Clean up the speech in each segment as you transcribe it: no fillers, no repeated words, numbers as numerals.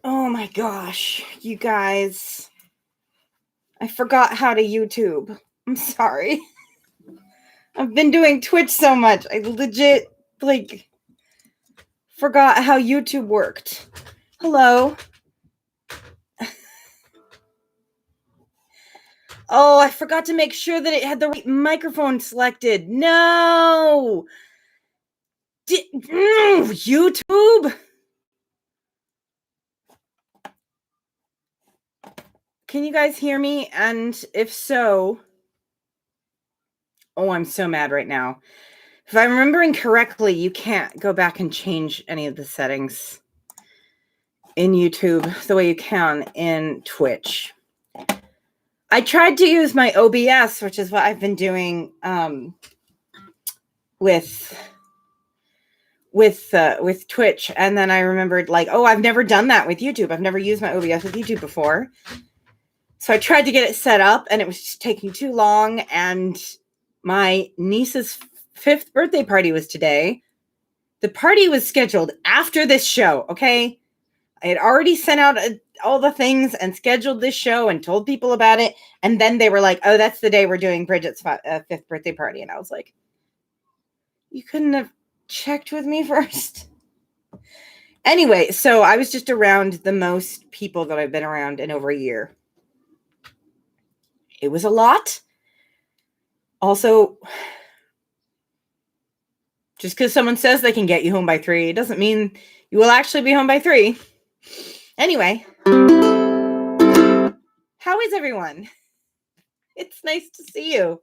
Oh my gosh, you guys. I forgot how to YouTube. I'm sorry. I've been doing Twitch so much. I legit, forgot how YouTube worked. Hello. Oh, I forgot to make sure that it had the right microphone selected. No! YouTube? Can you guys hear me? And if so... Oh, I'm so mad right now. If I'm remembering correctly, you can't go back and change any of the settings in YouTube the way you can in Twitch. I tried to use my OBS, which is what I've been doing with Twitch, and then I remembered I've never done that with YouTube. I've never used my OBS with YouTube before. So I tried to get it set up, and it was just taking too long, and my niece's 5th birthday party was today. The party was scheduled after this show, okay? I had already sent out all the things and scheduled this show and told people about it. And then they were like, oh, that's the day we're doing Bridget's 5th birthday party. And I was like, you couldn't have checked with me first? Anyway, so I was just around the most people that I've been around in over a year. It was a lot. Also, just because someone says they can get you home by 3, it doesn't mean you will actually be home by 3. Anyway, how is everyone? It's nice to see you.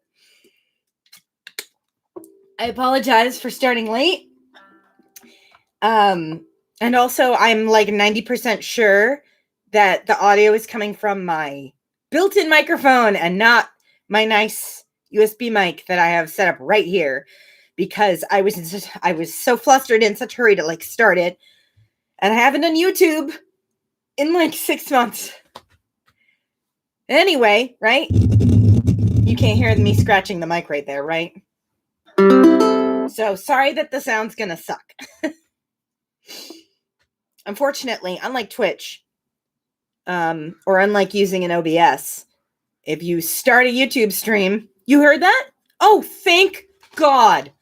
I apologize for starting late. And also, I'm 90% sure that the audio is coming from my built-in microphone and not my nice USB mic that I have set up right here, because I was so flustered in such a hurry to start it, and I haven't done YouTube in 6 months. Anyway, right? You can't hear me scratching the mic right there, right? So sorry that the sound's gonna suck. Unfortunately, unlike Twitch, or unlike using an OBS, if you start a YouTube stream, you heard that? Oh, thank God.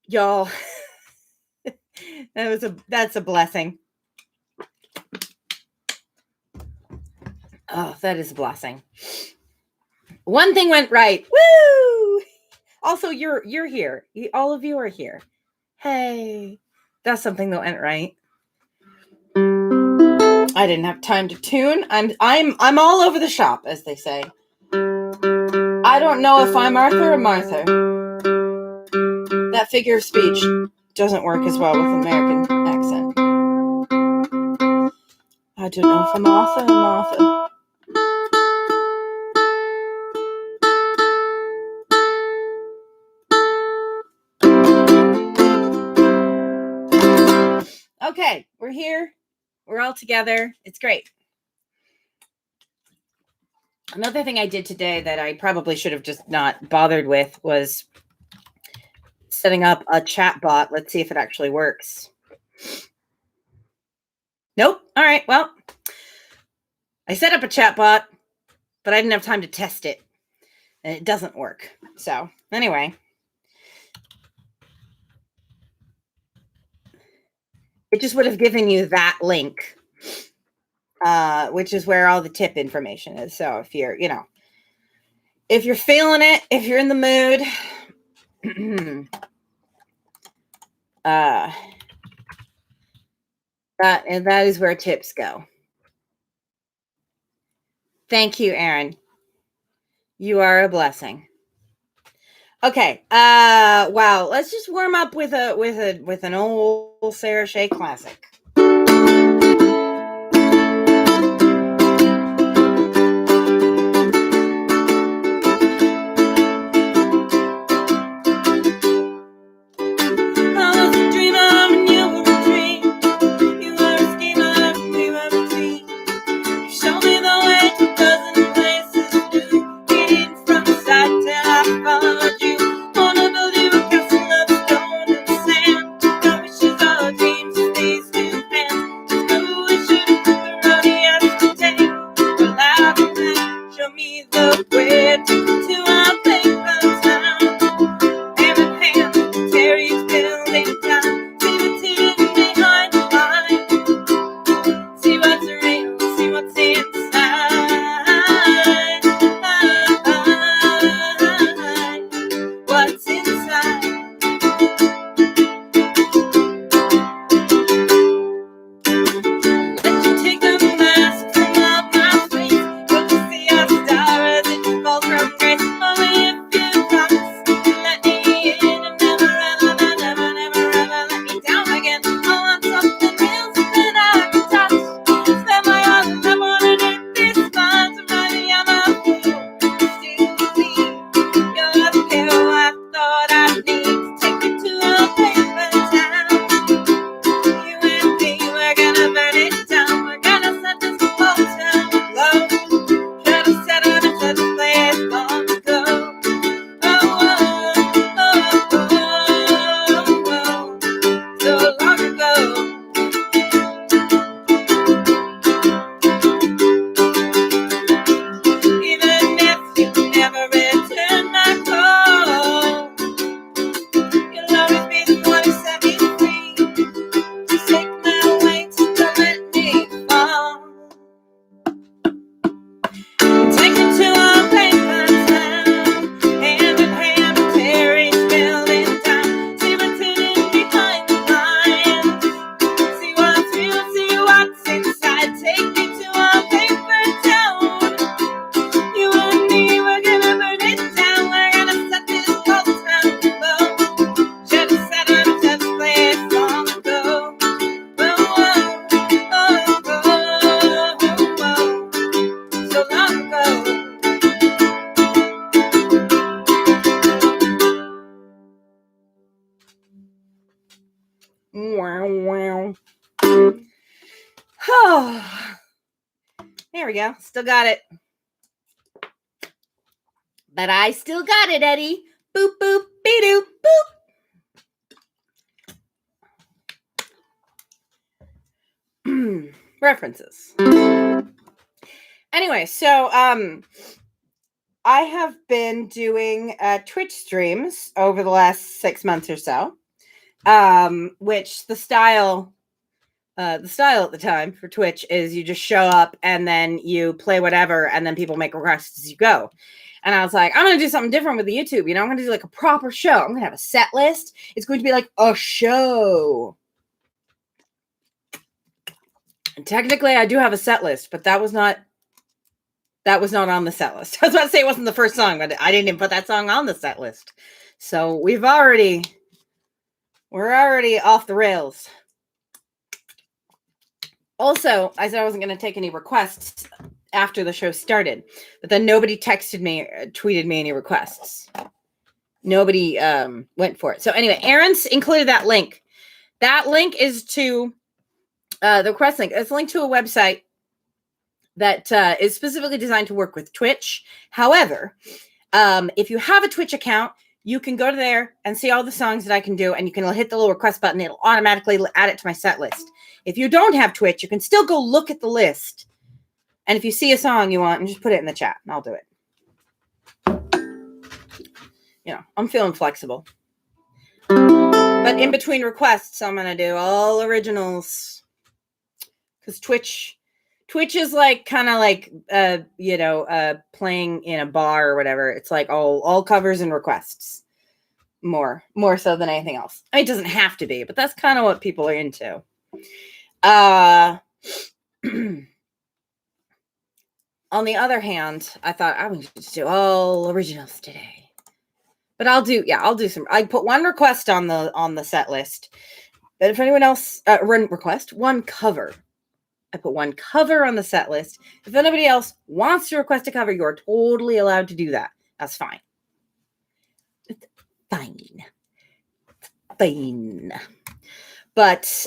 Y'all, that's a blessing. Oh, that is a blessing. One thing went right. Woo! Also, you're here. All of you are here. Hey, that's something that went right. I didn't have time to tune. I'm all over the shop, as they say. I don't know if I'm Arthur or Martha. That figure of speech doesn't work as well with American accent. I don't know if I'm Arthur or Martha. Okay, we're here. We're all together. It's great. Another thing I did today that I probably should have just not bothered with was setting up a chat bot. Let's see if it actually works. Nope. All right. Well, I set up a chat bot, but I didn't have time to test it, and it doesn't work. So anyway, it just would have given you that link, which is where all the tip information is. So if you're, if you're feeling it, if you're in the mood, that is where tips go. Thank you, Aaron. You are a blessing. Okay. Wow. Let's just warm up with an old Sarah Shay classic. These Oh, there we go. Still got it. But I still got it, Eddie. Boop, boop, be-doop, boop. References. Anyway, so I have been doing Twitch streams over the last 6 months or so, which the style at the time for Twitch is you just show up and then you play whatever, and then people make requests as you go. And I was like, I'm going to do something different with the YouTube. I'm going to do like a proper show. I'm going to have a set list. It's going to be like a show. And technically, I do have a set list, but that was not on the set list. I was about to say it wasn't the first song, but I didn't even put that song on the set list. So we're already off the rails. Also, I said I wasn't going to take any requests after the show started, but then nobody texted me, tweeted me any requests. Nobody went for it. So anyway, Aaron's included that link. That link is to the request link. It's linked to a website that is specifically designed to work with Twitch. However, if you have a Twitch account, you can go to there and see all the songs that I can do, and you can hit the little request button. It'll automatically add it to my set list. If you don't have Twitch, you can still go look at the list. And if you see a song you want, and just put it in the chat, and I'll do it. I'm feeling flexible. But in between requests, I'm going to do all originals. Because Twitch is like kind of like, playing in a bar or whatever. It's like all covers and requests. More so than anything else. I mean, it doesn't have to be, but that's kind of what people are into. On the other hand, I thought I would just do all originals today. But I'll do some. I put one request on the set list. But if anyone else one cover. I put one cover on the set list. If anybody else wants to request a cover, you're totally allowed to do that. That's fine. It's fine. But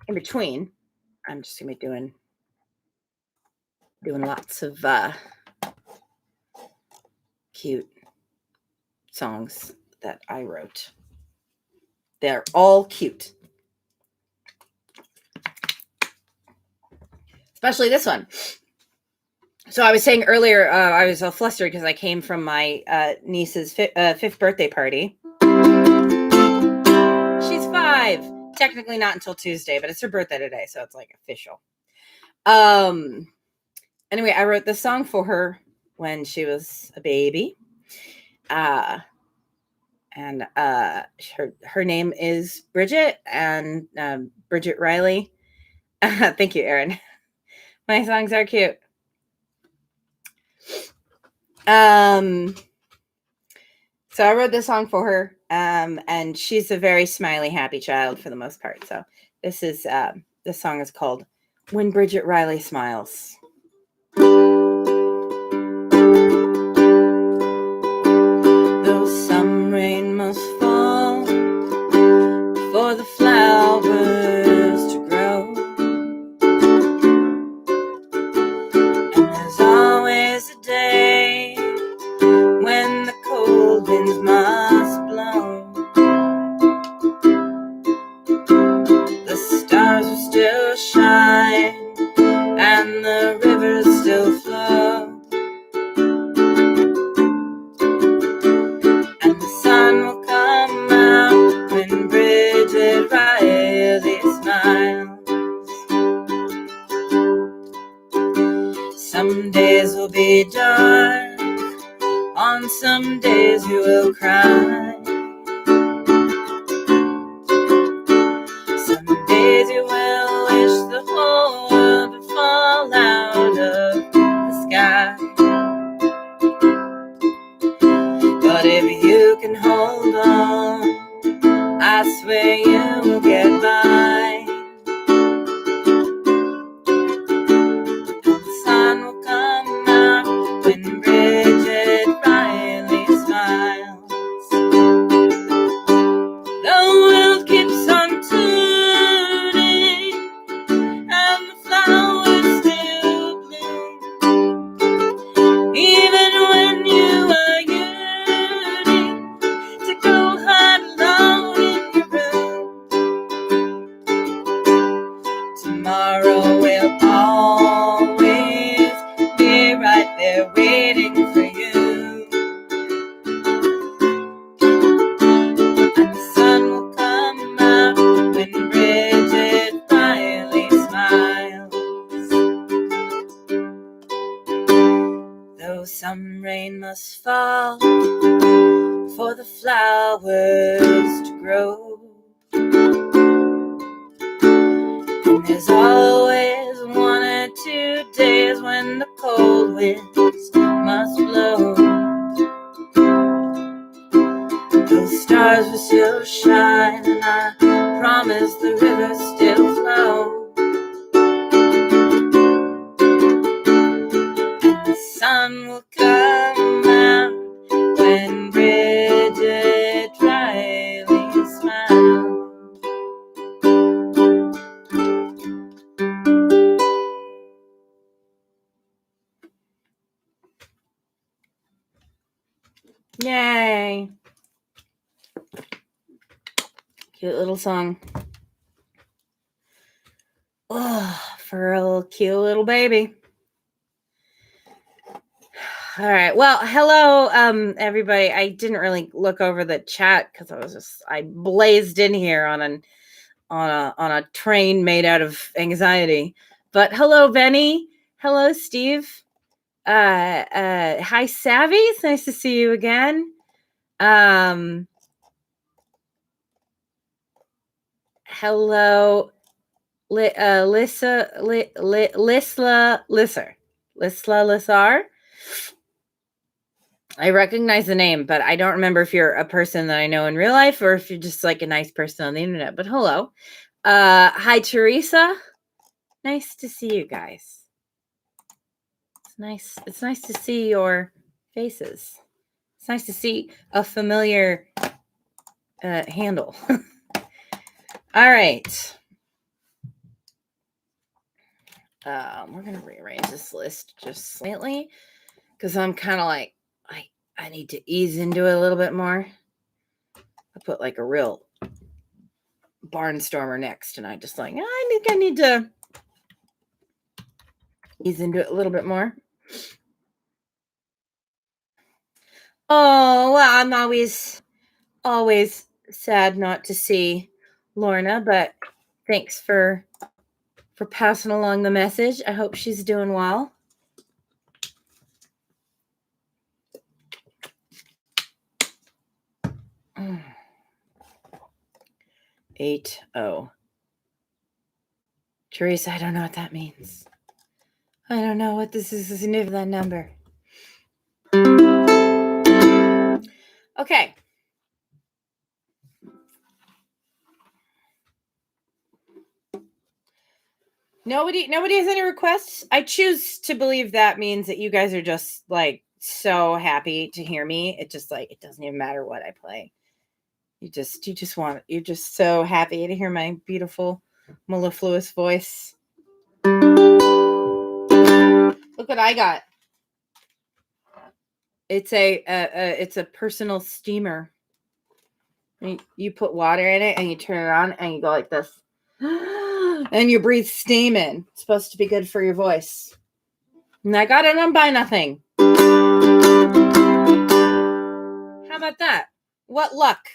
in between, I'm just gonna be doing lots of cute songs that I wrote. They're all cute. Especially this one. So I was saying earlier, I was all flustered because I came from my niece's fifth birthday party. She's 5. Technically not until Tuesday, but it's her birthday today, so it's like official. Anyway, I wrote this song for her when she was a baby. And her name is Bridget, and Bridget Riley. Thank you, Erin. My songs are cute. So I wrote this song for her, and she's a very smiley, happy child for the most part. So this song is called When Bridget Riley Smiles. Though some rain must fall for the flowers to grow, and there's always a day when the cold winds must blow. The stars will still shine and the rivers still flow, and the sun will come out when Bridget Riley smiles. Some days will be dark, on some days you will cry. Some days you will wish the whole world would fall out of the sky. But if you can hold on, I swear you will get by. The sun will come out when Bridget Riley smiles. tomorrow will always be right there waiting for you. And the sun will come out when Bridget finally smiles. Though some rain must fall for the flowers to grow, and there's always 1 or 2 days when the cold winds must blow. Those stars will still shine, and I promise the river still flow. And the sun will come out when Bridget Riley smiles. Yay. Cute little song. Oh, for a little cute little baby. All right. Well, hello, everybody. I didn't really look over the chat because I blazed in here on a train made out of anxiety. But hello, Benny. Hello, Steve. Hi, Savvy. It's nice to see you again. Hello, Lissar. I recognize the name, but I don't remember if you're a person that I know in real life or if you're just like a nice person on the internet. But hello. Hi, Teresa. Nice to see you guys. It's nice to see your faces. It's nice to see a familiar handle. All right. We're going to rearrange this list just slightly because I'm kind of like, I need to ease into it a little bit more. I put like a real barnstormer next, and I just like, I think I need to ease into it a little bit more. Oh, well, I'm always sad not to see Lorna, but thanks for passing along the message. I hope she's doing well. Mm. 8-0. Teresa, I don't know what that means. I don't know what this is significant for that number. Okay. Nobody has any requests. I choose to believe that means that you guys are just like so happy to hear me. It just like, it doesn't even matter what I play. You're just so happy to hear my beautiful mellifluous voice. Look what I got. It's a personal steamer. You put water in it and you turn it on and you go like this. And you breathe steam in. It's supposed to be good for your voice. And I got it on Buy Nothing. How about that? What luck?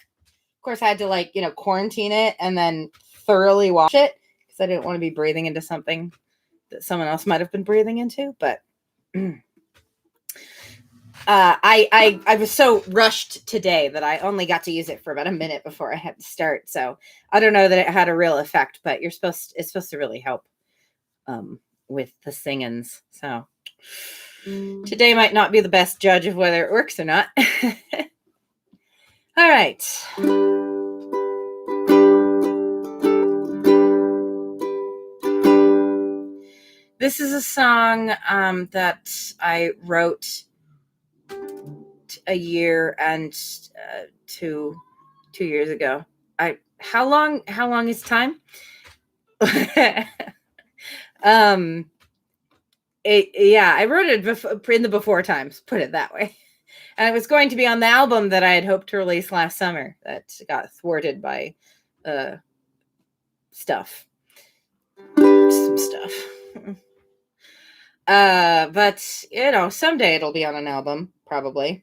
Of course, I had to quarantine it and then thoroughly wash it because I didn't want to be breathing into something that someone else might have been breathing into. But I was so rushed today that I only got to use it for about a minute before I had to start. So I don't know that it had a real effect, but it's supposed to really help with the singings. So today might not be the best judge of whether it works or not. All right. This is a song that I wrote a year and 2 years ago. How long is time? I wrote it in the before times, put it that way. And it was going to be on the album that I had hoped to release last summer that got thwarted by stuff. some stuff. But someday it'll be on an album, probably.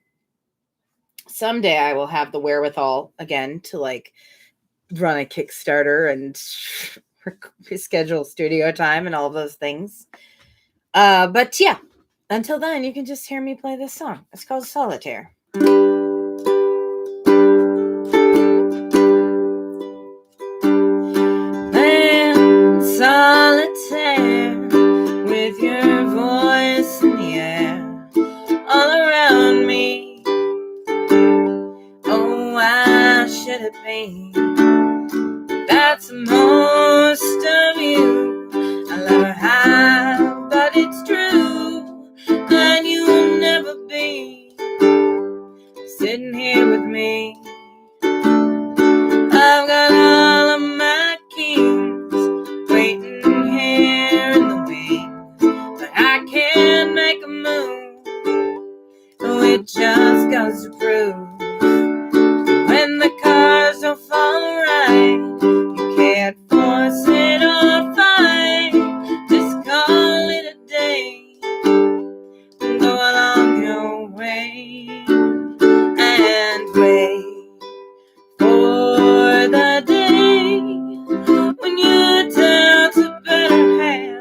Someday I will have the wherewithal again to like run a Kickstarter and schedule studio time and all of those things. But yeah, until then, you can just hear me play this song. It's called Solitaire. Man, solitaire, with your voice in the air, all around me. Oh, why should it be? That's most of you. I never have, but it's true. And you will never be sitting here with me. I've got all of my kings waiting here in the wings, but I can't make a move. Oh, it just goes to prove, when the cars don't fall right, you can't force it or fight. Just call it a day and go along your way, and wait for the day when you turn to better hands.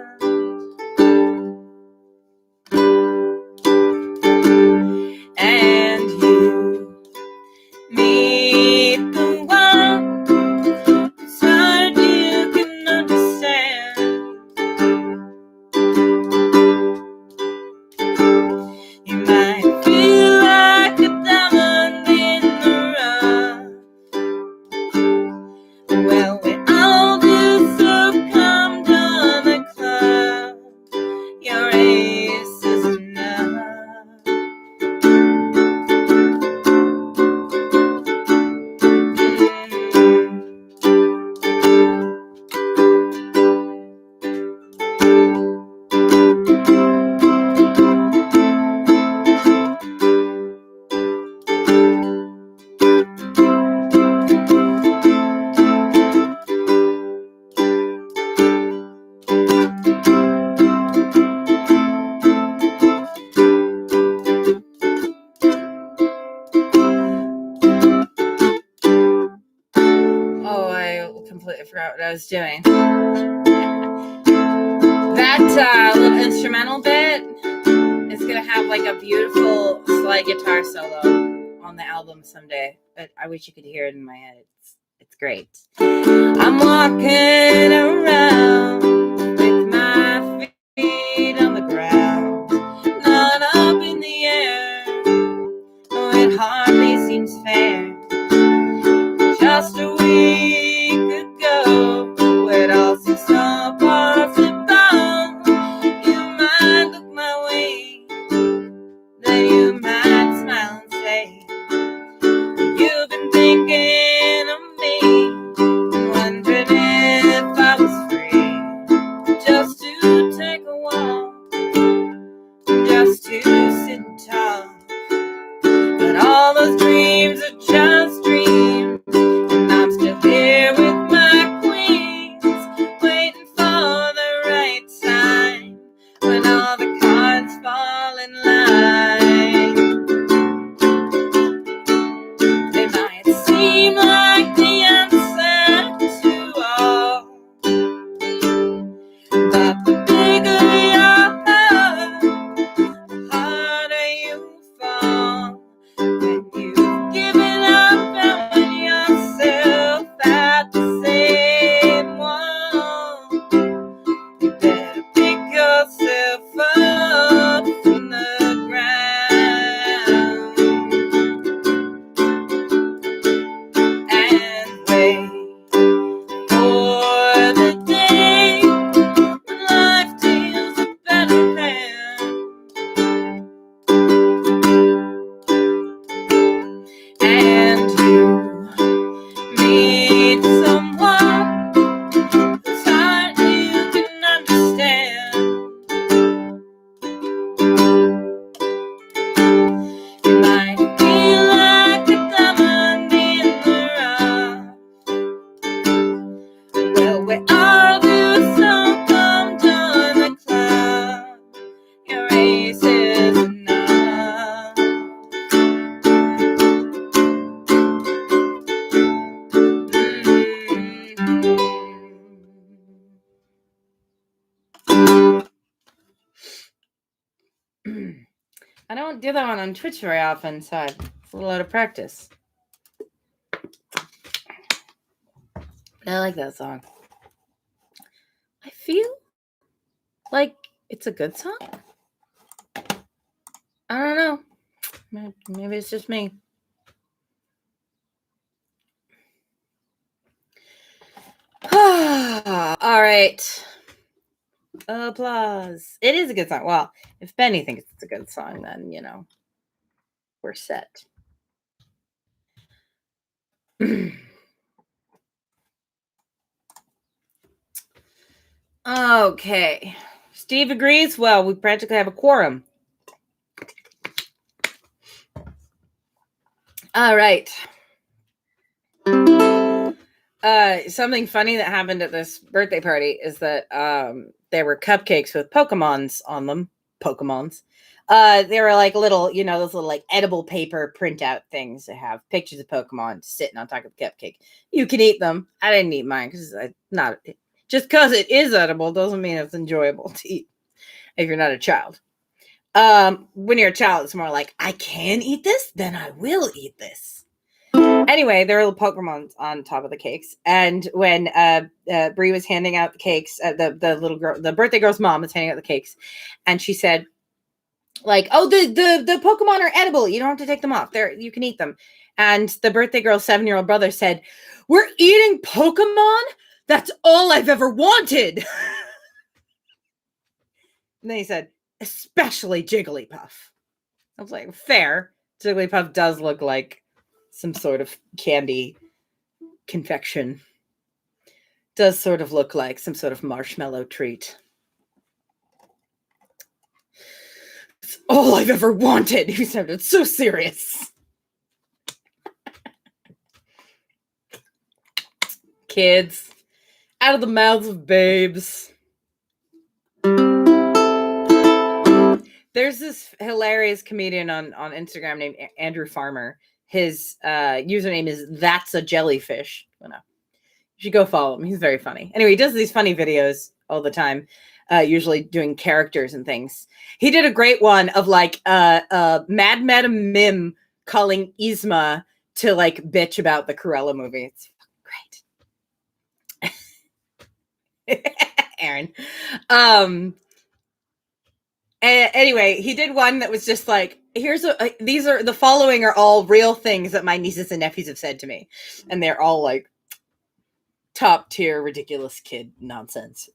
And you meet the one whose heart you can understand. You might feel like a diamond in the rough. Well, we all do, so come join the club. Your ace is enough. Oh, I completely forgot what I was doing. That little instrumental bit is going to have like a beautiful slide guitar solo on the album someday. But I wish you could hear it in my head. It's great. I'm walking around with my feet on the ground, not up in the air. Oh, it hardly seems fair. Just a week ago, it all seems so perfect. You might look my way, then you might smile and say, you've been thinking of me, and wondering if I was free, just to take a walk, just to sit and talk. But all those dreams are just dreams, and I'm still here with my queens, waiting for the right time, when all the cards fall in line. They might seem like the answer to all, but the bigger your heart, the harder you fall. When you've given up and when yourself at the same wall, you better pick yourself up from the ground and wait for the day when life deals a better hand. And you meet someone whose heart you can understand. You might feel like a diamond in the rough. Well, we all do, so come I don't do that one on Twitch very often, so it's a little out of practice. I like that song. I feel like it's a good song. I don't know. Maybe it's just me. All right. Applause. It is a good song. Well, if Benny thinks it's a good song, then, we're set. Okay. Steve agrees. Well, we practically have a quorum. All right. Something funny that happened at this birthday party is that there were cupcakes with Pokemons on them. Pokemons. They were like little, those little like edible paper printout things that have pictures of Pokemon sitting on top of the cupcake. You can eat them. I didn't eat mine because just because it is edible doesn't mean it's enjoyable to eat if you're not a child. When you're a child, it's more like, I can eat this, then I will eat this. Anyway, there were little Pokemon on top of the cakes. And when Brie was handing out the cakes, the little girl, the birthday girl's mom was handing out the cakes, and she said, like, oh, the Pokemon are edible. You don't have to take them off. You can eat them. And the birthday girl's 7-year-old brother said, we're eating Pokemon? That's all I've ever wanted. And then he said, especially Jigglypuff. I was like, fair. Jigglypuff does look like some sort of candy confection. Does sort of look like some sort of marshmallow treat. It's all I've ever wanted. He sounded so serious. Kids, out of the mouths of babes. There's this hilarious comedian on Instagram named Andrew Farmer. His username is That's a Jellyfish. You should go follow him. He's very funny. Anyway, he does these funny videos all the time, usually doing characters and things. He did a great one of like Mad Madam Mim calling Yzma to like bitch about the Cruella movie. It's great. Aaron. Anyway, he did one that was just like, the following are all real things that my nieces and nephews have said to me. And they're all like top tier, ridiculous kid nonsense.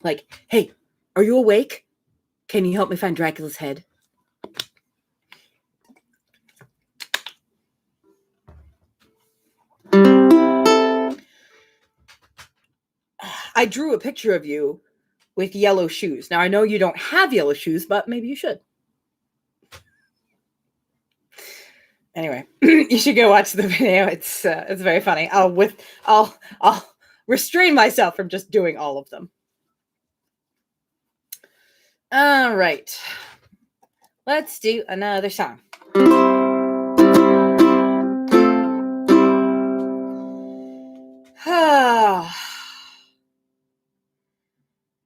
Like, hey, are you awake? Can you help me find Dracula's head? I drew a picture of you with yellow shoes. Now, I know you don't have yellow shoes, but maybe you should. Anyway, you should go watch the video. It's very funny. I'll restrain myself from just doing all of them. All right. Let's do another song.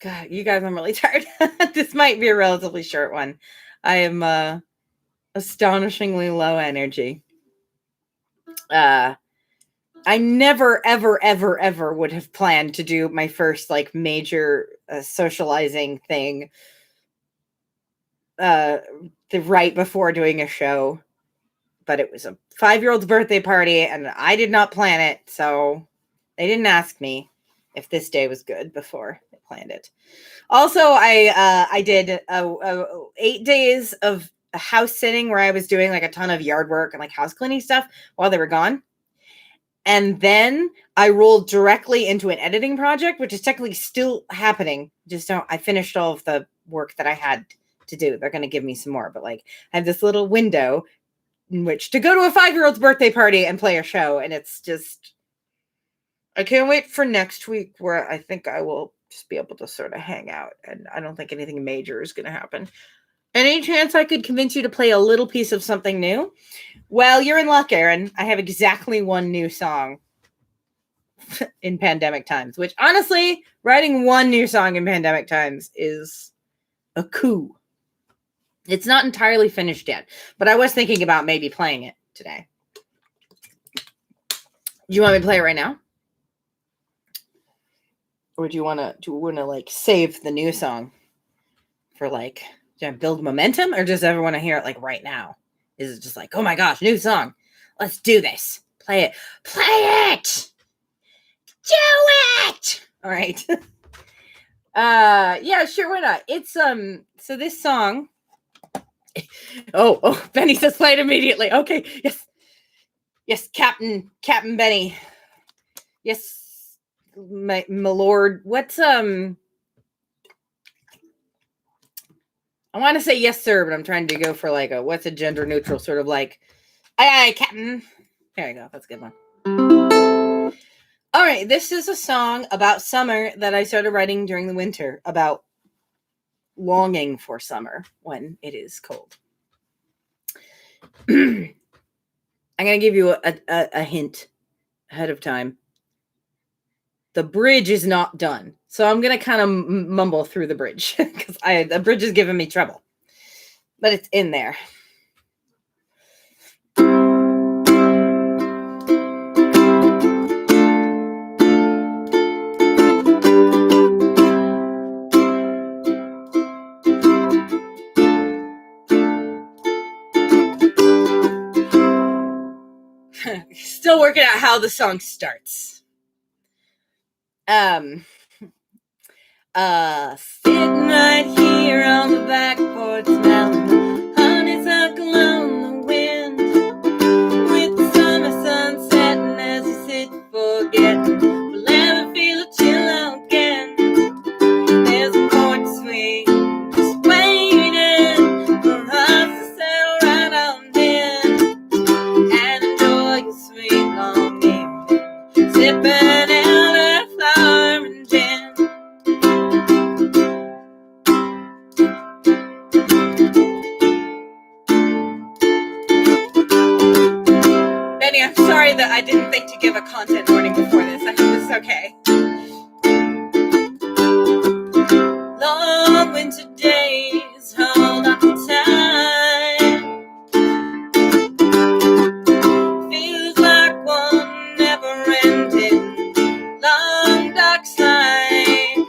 God, you guys, I'm really tired. This might be a relatively short one. I am astonishingly low energy. I never, ever, ever, ever would have planned to do my first like major socializing thing right before doing a show. But it was a 5-year-old's birthday party, and I did not plan it, so they didn't ask me if this day was good before I planned it. Also, I did 8 days of house sitting where I was doing like a ton of yard work and like house cleaning stuff while they were gone. And then I rolled directly into an editing project, which is technically still happening. I finished all of the work that I had to do. They're going to give me some more, but like I have this little window in which to go to a 5-year-old's birthday party and play a show. And it's just, I can't wait for next week where I think I will just be able to sort of hang out. And I don't think anything major is going to happen. Any chance I could convince you to play a little piece of something new? Well, you're in luck, Aaron. I have exactly one new song in pandemic times, which honestly, writing one new song in pandemic times is a coup. It's not entirely finished yet, but I was thinking about maybe playing it today. Do you want me to play it right now? Or do you want to like save the new song for like, do I build momentum, or does everyone want to hear it like right now? Is it just like, oh my gosh, new song. Let's do this. Play it. Play it. Do it. All right. Yeah, sure, why not? It's so this song. Oh, Benny says play it immediately. Okay, yes, Captain Benny. Yes, my lord. What's I want to say yes, sir, but I'm trying to go for like what's a gender neutral sort of like, aye, Captain. There you go. That's a good one. All right, this is a song about summer that I started writing during the winter, about longing for summer when it is cold. I'm going to give you a hint ahead of time. The bridge is not done. So I'm going to kind of mumble through the bridge because the bridge is giving me trouble. But it's in there. Still working out how the song starts. Sitting right here on the back porch, smelling honeysuckle on the wind, with the summer sun setting as you sit forgetting, we'll never feel a chill again. There's a porch swing just waiting for us to settle right on in and enjoy your sweet long evening, sipping out our flower and gin. Benny, I'm sorry that I didn't think to give a content warning before this. I hope this is okay. Long winter days hold on time. Feels like one never-ending long dark slide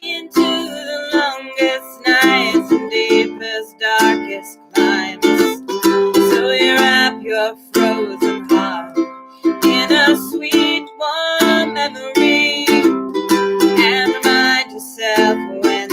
into the longest nights and deepest, darkest climes. So you wrap your frozen heart in a sweet, warm memory and remind yourself when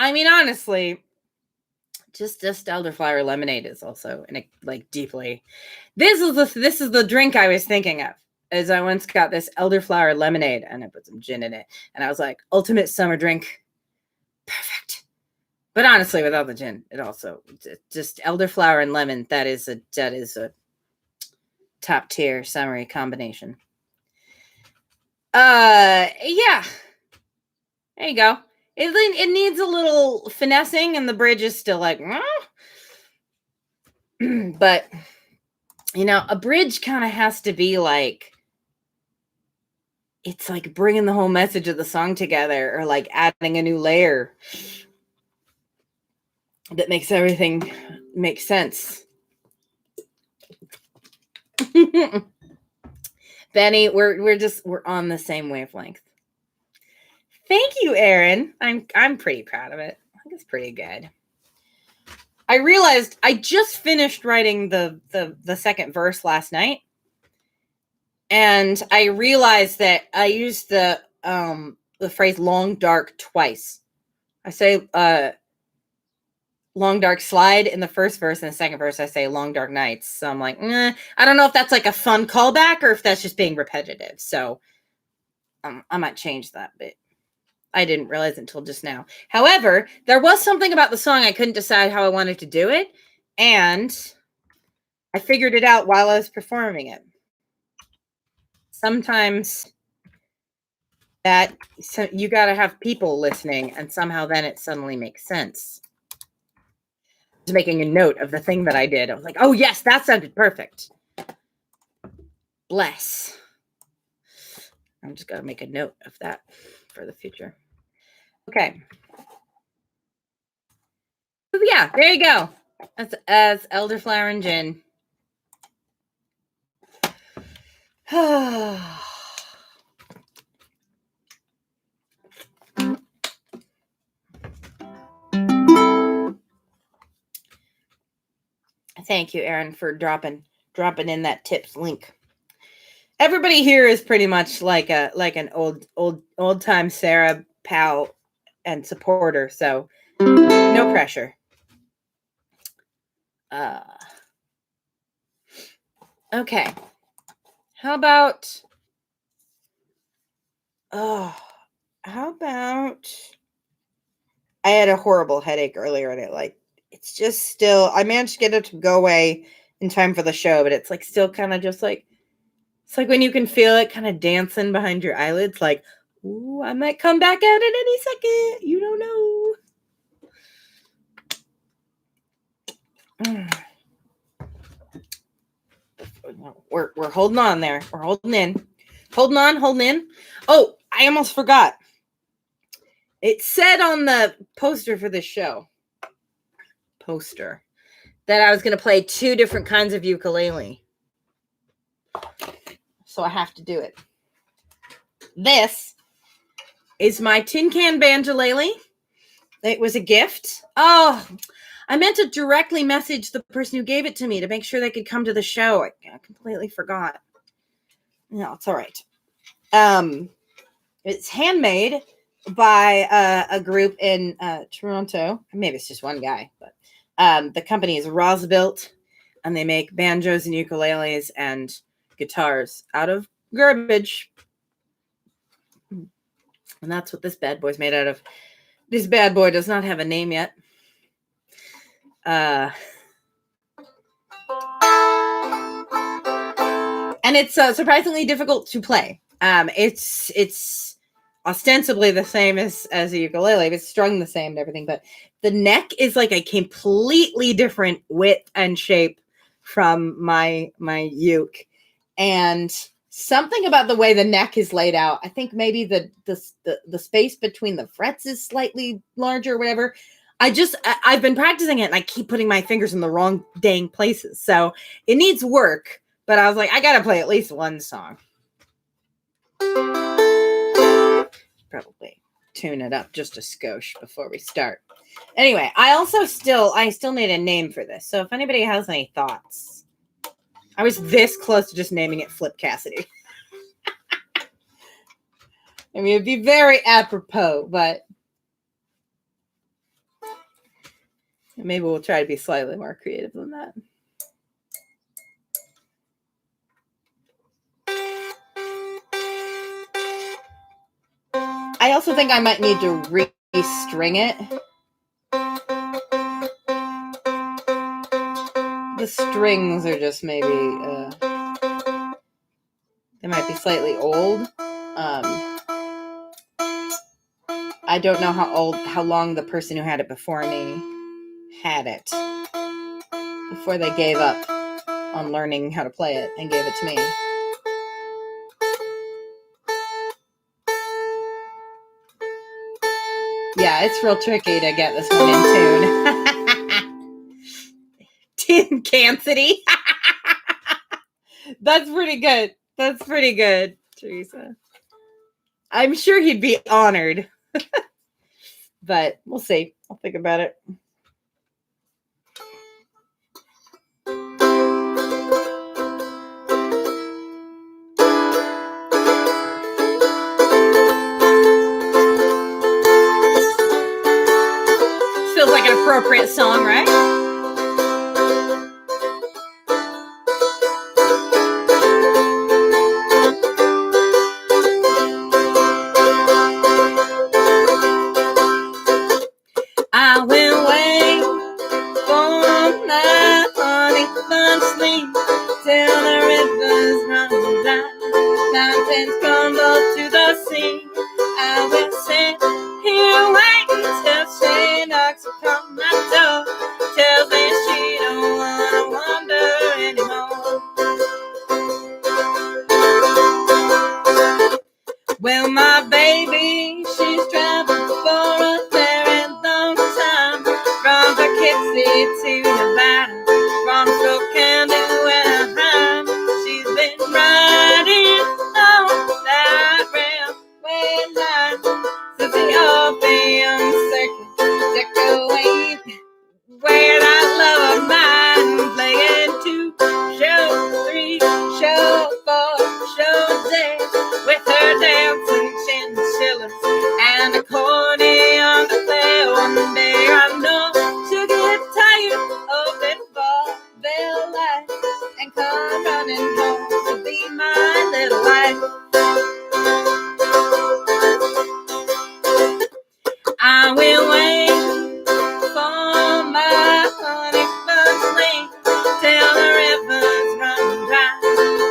I mean, honestly, just elderflower lemonade is also like deeply. This is the drink I was thinking of. Is I once got this elderflower lemonade and I put some gin in it, and I was like, ultimate summer drink, perfect. But honestly, without the gin, it also just elderflower and lemon. That is a top tier summery combination. Yeah. There you go. It needs a little finessing, and the bridge is still like, but you know, a bridge kind of has to be like, it's like bringing the whole message of the song together, or like adding a new layer that makes everything make sense. Benny, we're on the same wavelength. Thank you, Aaron. I'm pretty proud of it. I think it's pretty good. I realized I just finished writing the second verse last night, and I realized that I used the phrase "long dark" twice. I say "long dark slide" in the first verse, and the second verse I say "long dark nights." So I'm like, I don't know if that's like a fun callback or if that's just being repetitive. So I might change that bit. I didn't realize it until just now. However, there was something about the song I couldn't decide how I wanted to do it, and I figured it out while I was performing it. Sometimes you got to have people listening, and somehow then it suddenly makes sense. Just making a note of the thing that I did. I was like, oh yes, that sounded perfect. Bless. I'm just going to make a note of that for the future. Okay. So yeah, there you go. That's as elderflower and gin. Thank you, Aaron, for dropping in that tips link. Everybody here is pretty much like an old time Sarah pal and supporter, so no pressure. Okay. How about I had a horrible headache earlier, and it's just still, I managed to get it to go away in time for the show, but it's like still kind of just like, it's like when you can feel it kind of dancing behind your eyelids, like, ooh, I might come back out at any second. You don't know. We're holding on there. We're holding in. Holding in. Oh, I almost forgot. It said on the poster for this show, that I was going to play 2 different kinds of ukulele. So I have to do it. This is my tin can banjolele. It was a gift. Oh, I meant to directly message the person who gave it to me to make sure they could come to the show. I completely forgot. No, it's all right. It's handmade by a group in Toronto. Maybe it's just one guy, but the company is Rosbuilt, and they make banjos and ukuleles and guitars out of garbage. And that's what this bad boy's made out of. This bad boy does not have a name yet. And it's surprisingly difficult to play. It's ostensibly the same as a ukulele. It's strung the same and everything, but the neck is like a completely different width and shape from my uke. And something about the way the neck is laid out, I think maybe the space between the frets is slightly larger or whatever. I've been practicing it, and I keep putting my fingers in the wrong dang places. So it needs work, but I was like, I got to play at least one song. Probably tune it up just a skosh before we start. Anyway, I still need a name for this. So if anybody has any thoughts, I was this close to just naming it Flip Cassidy. I mean, it'd be very apropos, but Maybe we'll try to be slightly more creative than that. I also think I might need to re-string it. The strings are just maybe, they might be slightly old. I don't know how long the person who had it before me had it before they gave up on learning how to play it and gave it to me. Yeah, it's real tricky to get this one in tune. Tin Cassidy. That's pretty good. That's pretty good, Teresa. I'm sure he'd be honored. But we'll see. I'll think about it. Feels like an appropriate song, right? I will wait for my honey bun sleep till the rivers run dry, mountains crumble to the sea. I will sit here waiting till she knocks upon my door, tells me she don't wanna wander anymore. Well, my baby, she's traveled for a very long time, from Poughkeepsie to Nevada, from Spokane to Anaheim. She's been riding on that railway line since the opium circuit took away, where that love of mine, playing 2 show, 3 show, 4 show days, with her dancing chinchillas and accordion to play. One day I know she'll get tired of that vaudeville life and come running home to be my little wife. I will wait for my honey bun sleep till the rivers run dry,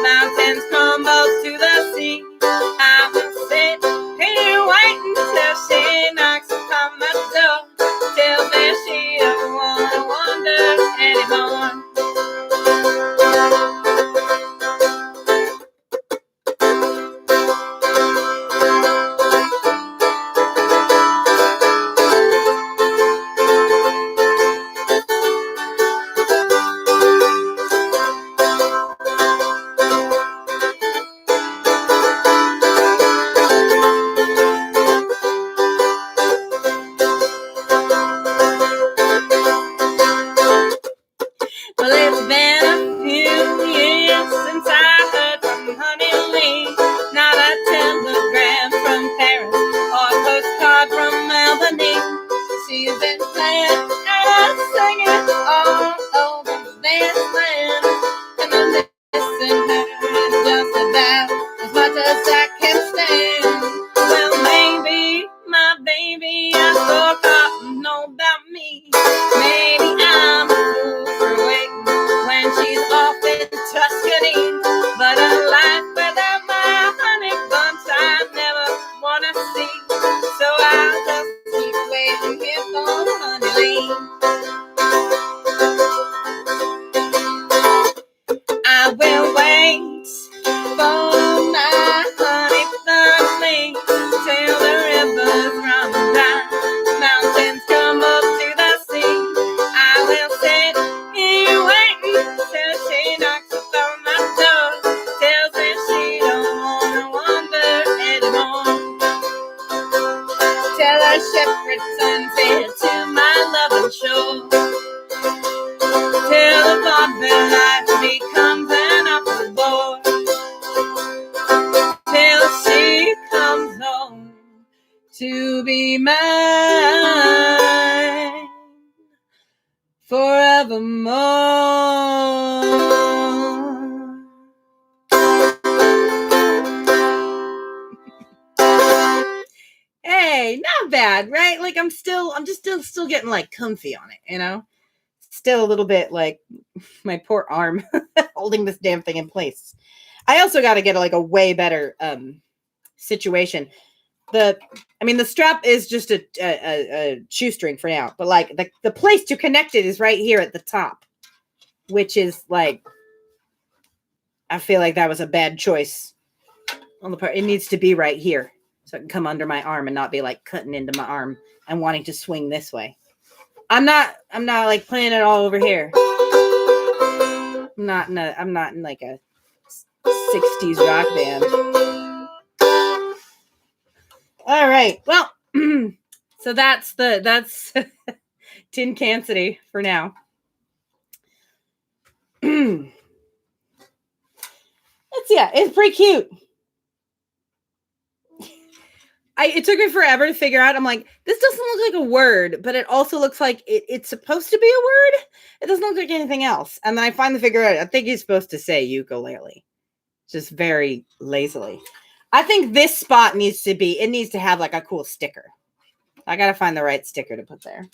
mountains crumble to the sea. I will sit here waiting till she knocks upon my door, tells me she don't wanna wander anymore. Well, it's been a few years since I heard from Honey Lee, not a telegram from Paris or a postcard from Albany. She's been playing and singing all over this land, and I'm missing her just about as much as I can stand. Well, maybe my baby has forgotten all about me. Maybe I'm a fool for waiting when she's off in Tuscany, but a life without my honey buns I never wanna see. So I'll just keep waiting here for Honey Lee. I will wait for my honey bun sleep till the rivers run dry, mountains come up to the sea. I will sit here waiting till she knocks upon my door, tells me she don't wanna wander anymore. Till her ship returns here to my loving shore, till the vaudeville life becomes an awful bore, till she comes home to be mine. forevermore. Hey, not bad, right? Like I'm just still getting like comfy on it, you know? Still a little bit like my poor arm holding this damn thing in place. I also got to get like a way better situation. The strap is just a shoestring for now, but like the place to connect it is right here at the top, which is like, I feel like that was a bad choice on the part. It needs to be right here so it can come under my arm and not be like cutting into my arm and wanting to swing this way. I'm not like playing it all over here. I'm not in like a 60s rock band. All right. Well, so that's Tin Can City for now. It's pretty cute. It took me forever to figure out. I'm like, this doesn't look like a word, but it also looks like it's supposed to be a word. It doesn't look like anything else. And then I finally figure out, I think he's supposed to say ukulele. Just very lazily. I think this spot needs to have like a cool sticker. I got to find the right sticker to put there.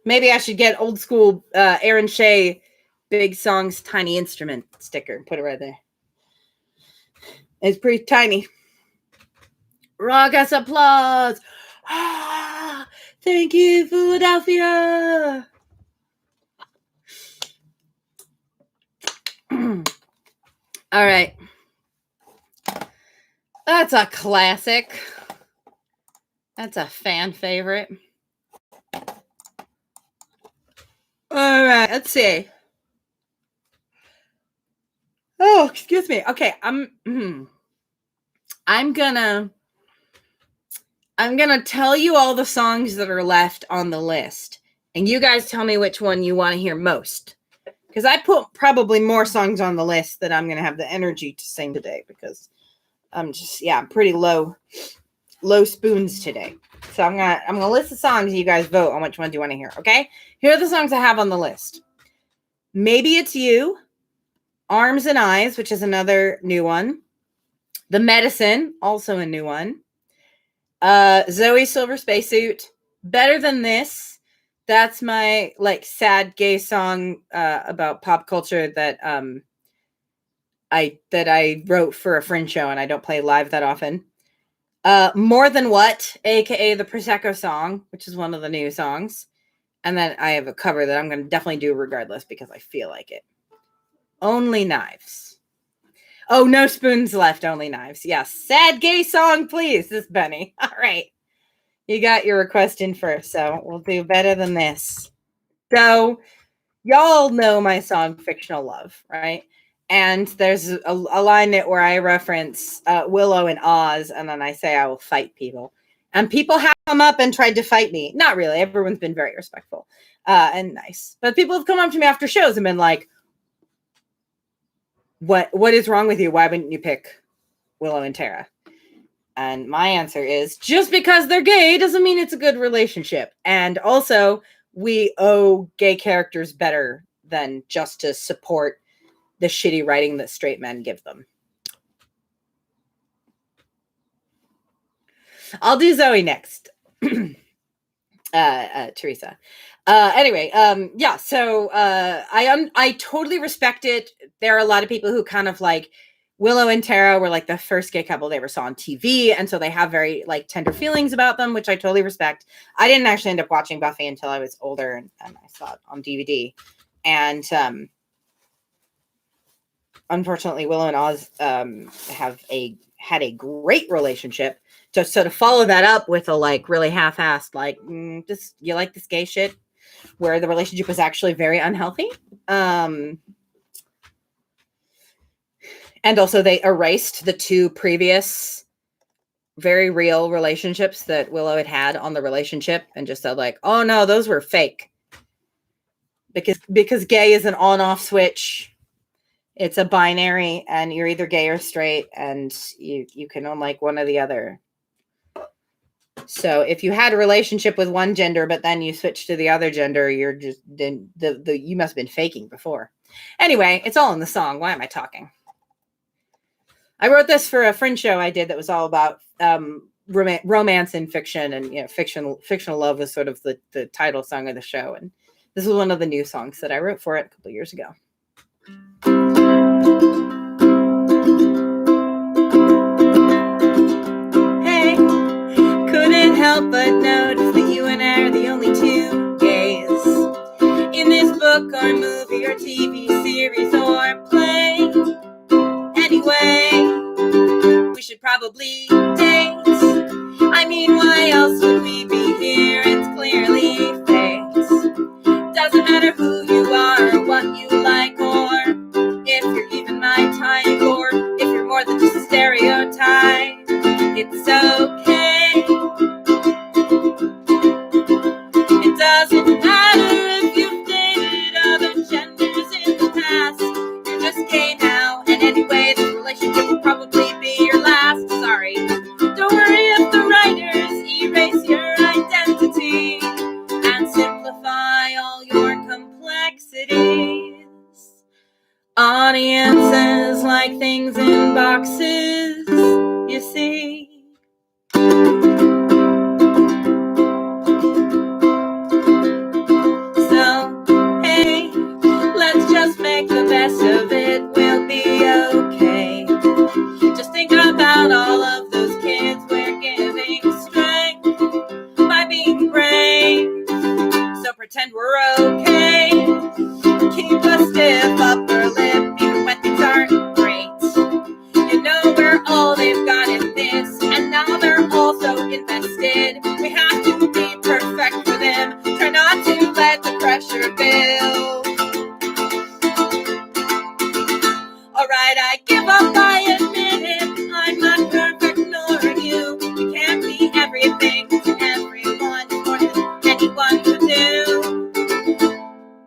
Maybe I should get old school Aaron Shea Big Songs Tiny Instrument sticker. Put it right there. It's pretty tiny. Raucous applause. Ah, thank you, Philadelphia. All right. That's a classic. That's a fan favorite. All right, let's see. Oh, excuse me. Okay, I'm gonna tell you all the songs that are left on the list, and you guys tell me which one you want to hear most. Because I put probably more songs on the list that I'm gonna have the energy to sing today, because I'm just pretty low spoons today. So I'm gonna list the songs and you guys vote on which ones you want to hear. Okay, here are the songs I have on the list. Maybe It's You, Arms and Eyes, which is another new one. The Medicine, also a new one. Zoe Silver Spacesuit, Better Than This. That's my like sad gay song about pop culture that I wrote for a Fringe show and I don't play live that often. More Than What, aka the Prosecco song, which is one of the new songs. And then I have a cover that I'm going to definitely do regardless because I feel like it. Only Knives. Oh, No Spoons Left, Only Knives. Yes. Sad gay song, please. This is Benny. All right. You got your request in first, so we'll do Better Than This. So y'all know my song Fictional Love, right? And there's a line where I reference Willow and Oz, and then I say I will fight people. And people have come up and tried to fight me. Not really. Everyone's been very respectful and nice. But people have come up to me after shows and been like, what is wrong with you? Why wouldn't you pick Willow and Tara? And my answer is, just because they're gay doesn't mean it's a good relationship. And also, we owe gay characters better than just to support the shitty writing that straight men give them. I'll do Zoe next. Teresa. Anyway, so I totally respect it. There are a lot of people who kind of like Willow and Tara were like the first gay couple they ever saw on TV, and so they have very like tender feelings about them, which I totally respect. I didn't actually end up watching Buffy until I was older, and I saw it on DVD. And unfortunately, Willow and Oz had a great relationship. So to follow that up with a like really half-assed like just you like this gay shit, where the relationship was actually very unhealthy. And also they erased the two previous very real relationships that Willow had on the relationship and just said like, oh no, those were fake. Because gay is an on-off switch. It's a binary and you're either gay or straight and you can own like one or the other. So if you had a relationship with one gender, but then you switched to the other gender, you're just then you must have been faking before. Anyway, it's all in the song. Why am I talking? I wrote this for a Fringe show I did that was all about romance in fiction, and fictional love was sort of the title song of the show. And this was one of the new songs that I wrote for it a couple of years ago. Hey, couldn't help but notice that you and I are the only two gays in this book or movie or TV series or play. Anyway, we should probably date. I mean, why else would we be here? It's clearly fate. Doesn't matter who you are or what you like, or if you're even my type, or if you're more than just a stereotype. It's okay. It doesn't matter if you've dated other genders in the past. You're just gay now, and anyway, this relationship will probably be your last. Sorry. Don't worry if the writers erase your identity and simplify all your complexities. Audiences like things in boxes, you see. So, hey, let's just make the best of it. We'll be okay. Just think about all of those kids we're giving strength by being brave. So pretend we're okay. Keep a stiff upper lip even when things aren't great. You know we're all they've got in this, and now they're also invested. We have to be perfect for them. Try not to let the pressure build. Alright, I give up, I admit it. I'm not perfect, nor are you. You can't be everything to everyone, more than anyone could do.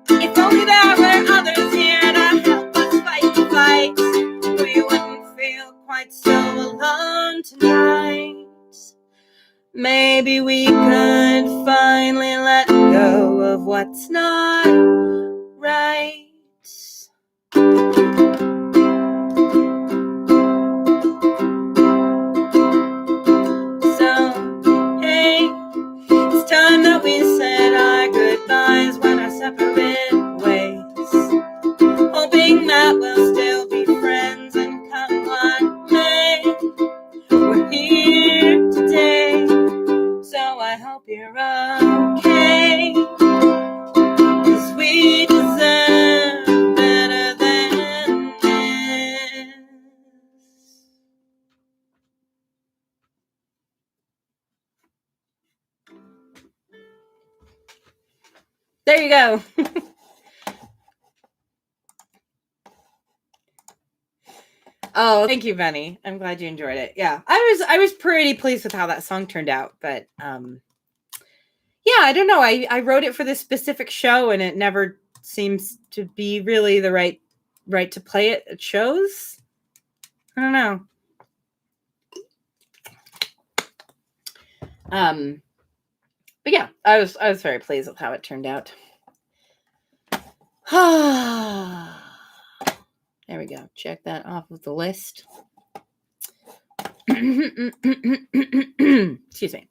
If only there were others here to help us fight the fight, we wouldn't feel quite so alone tonight. Maybe we could finally let go of what's not right. It's time that we said our goodbyes, went our separate ways, hoping that we'll still be friends and come what may. We're here today, so I hope you're okay, 'cause we deserve better than this. There you go. Oh, thank you, Benny. I'm glad you enjoyed it. Yeah, I was pretty pleased with how that song turned out, but yeah, I don't know. I wrote it for this specific show, and it never seems to be really the right to play it at shows. I don't know. But yeah, I was very pleased with how it turned out. There we go. Check that off of the list. Excuse me.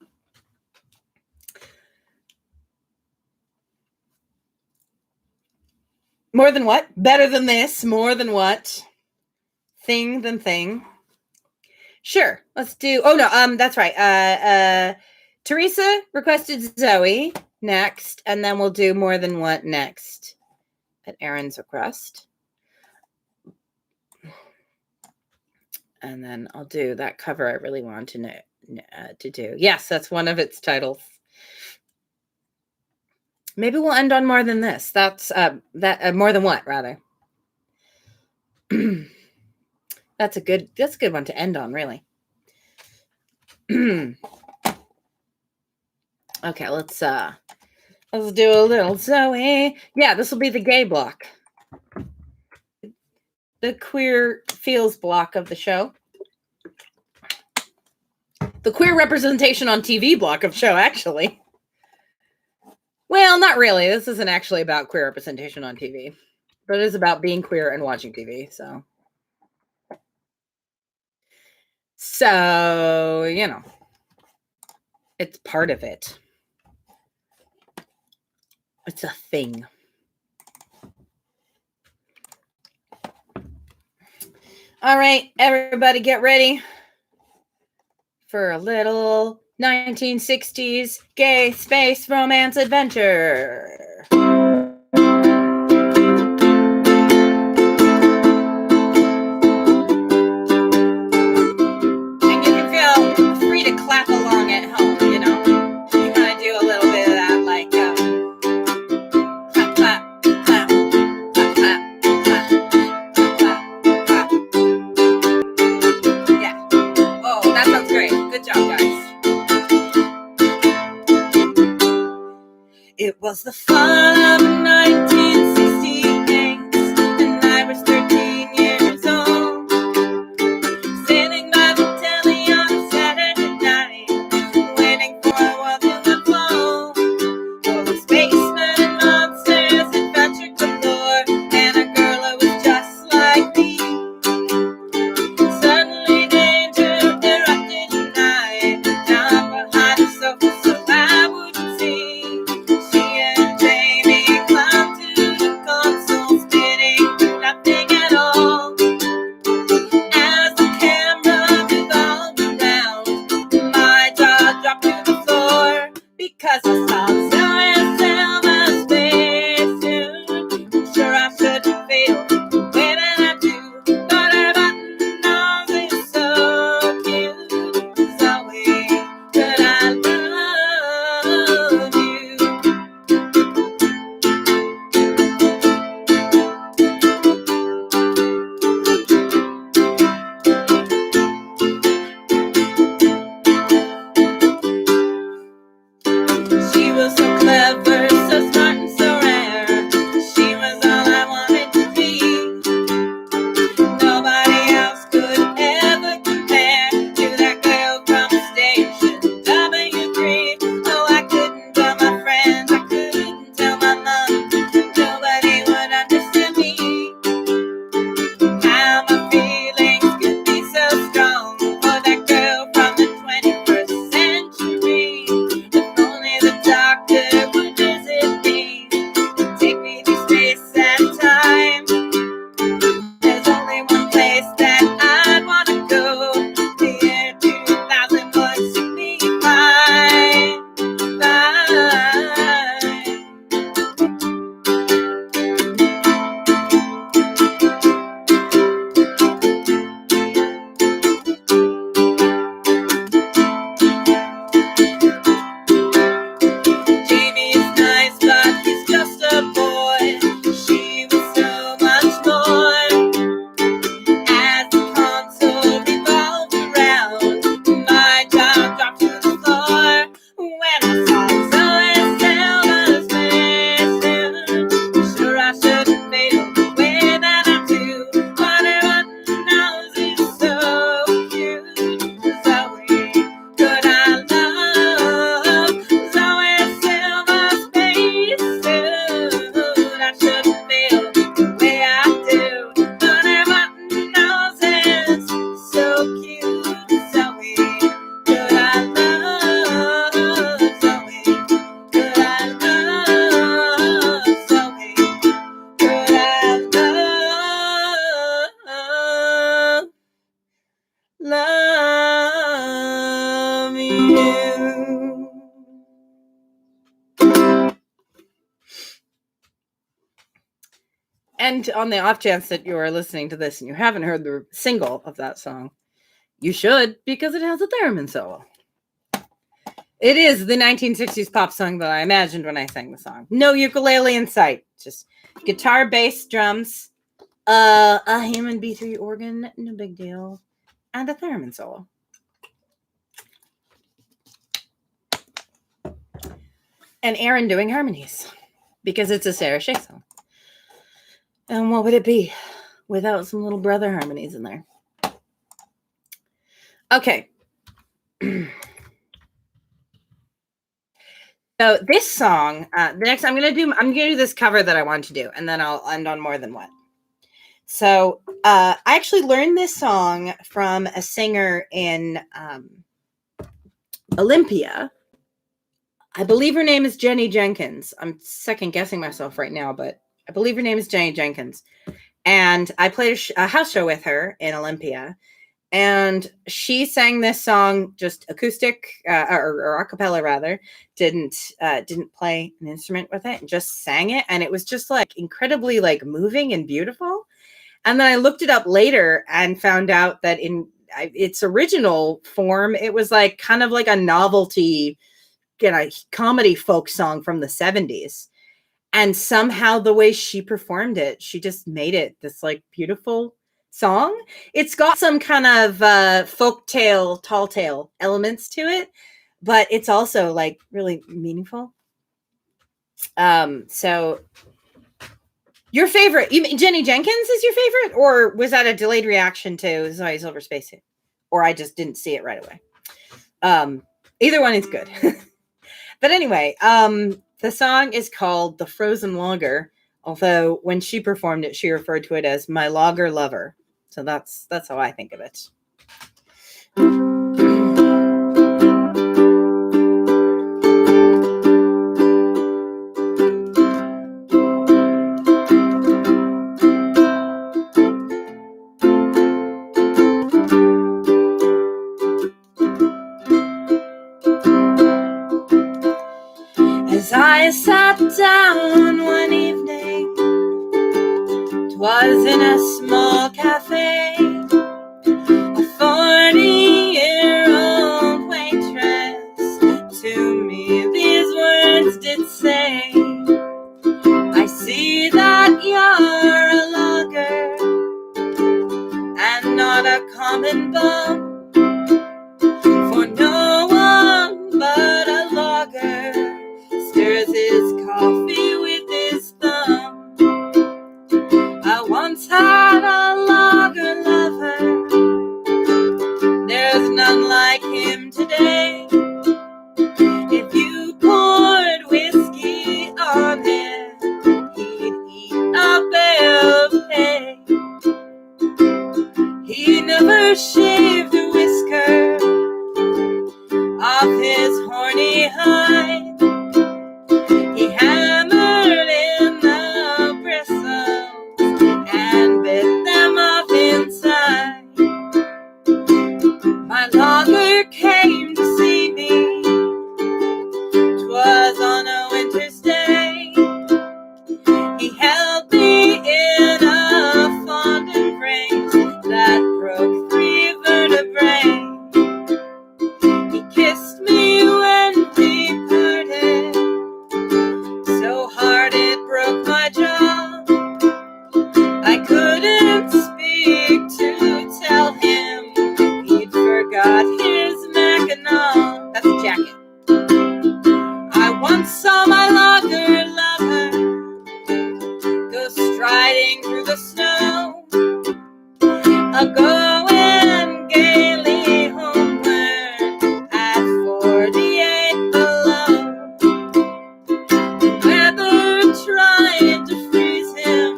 More than what? Better than this. More than what? Thing than thing. Sure. Let's do. Oh no. That's right. Teresa requested Zoe next, and then we'll do more than what next at Aaron's request. And then I'll do that cover I really want to do. Yes, that's one of its titles. Maybe we'll end on more than this. That's more than what, rather. That's a good one to end on, really. Okay, let's do a little Zoe. Yeah, this will be the gay block. The queer feels block of the show. The queer representation on TV block of show, actually. Well, not really. This isn't actually about queer representation on TV, but it is about being queer and watching TV. So, you know, it's part of it. It's a thing. All right, everybody get ready for a little 1960s gay space romance adventure. And you can feel free to clap along at home, you know? You want to do a little bit of that, like, clap, clap, clap, clap, clap, clap, clap, clap. Yeah. Oh, that sounds great. Good job, guys. It was the fall of 1968, and I was 13 years old, sitting by the telly on a Saturday night, waiting for a world to unfold. Full of spacemen and monsters, adventure galore, and a girl who was just like me. Suddenly danger erupted and now I'm behind the sofa so I wouldn't see. She and Jamie climbed to the console, spitting nothing at all. As the camera revolved around, my jaw dropped to the floor because I saw Zoe Selma's spacesuit. I'm sure I shouldn't feel the way that I do, but her button nose is so cute. Zoe, could I love you? She was so clever, so smart and so rare. She was all I wanted to be. Nobody else could ever compare to that girl from station W3. Oh, I couldn't tell my friends, I couldn't tell my mom. Nobody would understand me. How my feelings could be so strong for that girl from the 21st century. If only the doctor would visit me and take me to space at a time. There's only one place that I'd want to go. The year 2000 would signify. Jamie's nice, but he's just a boy. She was so much more. As the console revolved around, my jaw dropped to the floor when I saw Zoe Selma's spacesuit. I'm sure I shouldn't feel the way that I do, but her button nose is so cute. Zoe, could I love Zoe Selma's spacesuit? I shouldn't feel the way I do, but her button nose is so cute. Zoe, could I love Zoe? Could I love Zoe? Could I love you? And on the off chance that you are listening to this and you haven't heard the single of that song, you should, because it has a theremin solo. It is the 1960s pop song that I imagined when I sang the song. No ukulele in sight. Just guitar, bass, drums, a Hammond B3 organ, no big deal, and a theremin solo. And Aaron doing harmonies, because it's a Sarah Shay song. And what would it be without some little brother harmonies in there? Okay. So this song, the next I'm gonna do this cover that I want to do, and then I'll end on More Than What. So I actually learned this song from a singer in Olympia. I believe her name is Jenny Jenkins. I'm second guessing myself right now, but I believe her name is Jenny Jenkins. And I played a house show with her in Olympia. And she sang this song just acoustic or a cappella rather. Didn't play an instrument with it, and just sang it. And it was just like incredibly like moving and beautiful. And then I looked it up later and found out that in its original form, it was like kind of like a novelty, comedy folk song from the 70s. And somehow the way she performed it, she just made it this like beautiful song. It's got some kind of folk tale, tall tale elements to it, but it's also like really meaningful. So your favorite, Jenny Jenkins is your favorite, or was that a delayed reaction to Zoe Silver Spacesuit? Or I just didn't see it right away. Either one is good. But anyway, the song is called The Frozen Logger, although when she performed it, she referred to it as My Logger Lover. So that's how I think of it. As I sat down one evening, 'twas in a small cafe, a 40-year-old waitress to me these words did say, I see that you're a logger and not a common bum, for no one but a logger stirs his coffee with his thumb. I once had a logger lover, there's none like him today. If you poured whiskey on him, he'd eat a bale of hay. He never shaved a whisker off his horny hide. He hammered in the bristles and bit them off inside. My logger came to see me, 'twas on a winter's day. He held me in a fond embrace that broke 3 vertebrae. He kissed me when we parted, so hard it broke my jaw. I couldn't speak to tell him he'd forgot his mackinaw. That's a jacket. I once saw my logger lover go striding through the snow, a-going gaily homeward at 48 below. The weather tried to freeze him,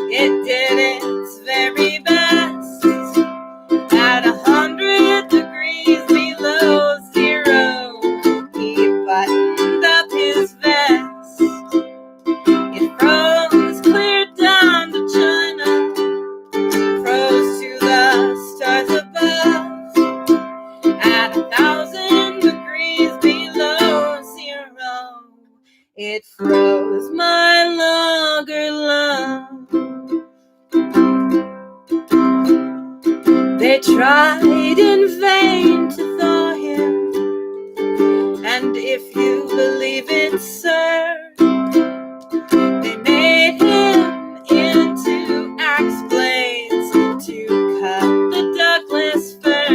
it did its very best. At 100 degrees below zero, he buttoned up his vest. It froze clear down to China, froze to the stars above. At 1,000 degrees below zero, it froze my logger love. They tried in vain to thaw him, and if you believe it, sir, they made him into axe blades to cut the Douglas fir.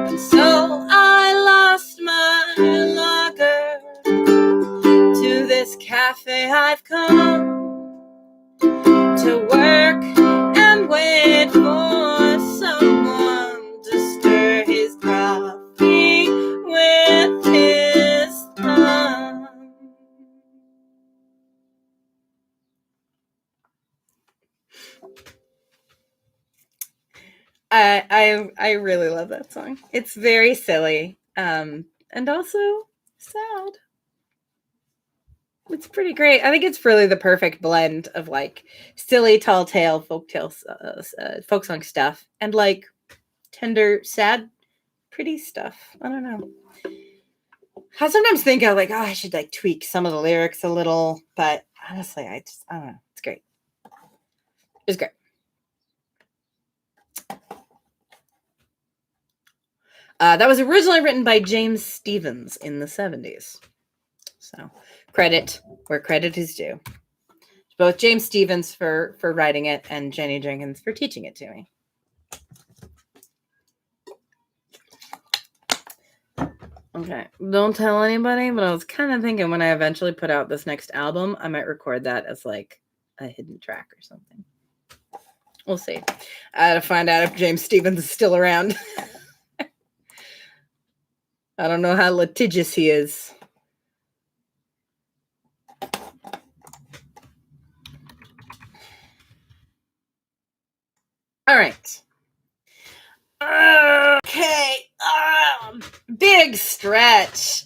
And so I lost my logger, to this cafe I've come, to work and wait for coffee with his thumb. I really love that song. It's very silly, and also sad. It's pretty great. I think it's really the perfect blend of like silly, tall tale, folk song stuff, and like tender, sad, pretty stuff. I don't know. I sometimes think I like, oh, I should like tweak some of the lyrics a little, but honestly, I don't know. It's great. It's great. That was originally written by James Stevens in the 70s. So credit where credit is due. Both James Stevens for writing it and Jenny Jenkins for teaching it to me. Okay, don't tell anybody, but I was kind of thinking when I eventually put out this next album, I might record that as like a hidden track or something. We'll see. I had to find out if James Stevens is still around. I don't know how litigious he is. All right. Okay. Big stretch.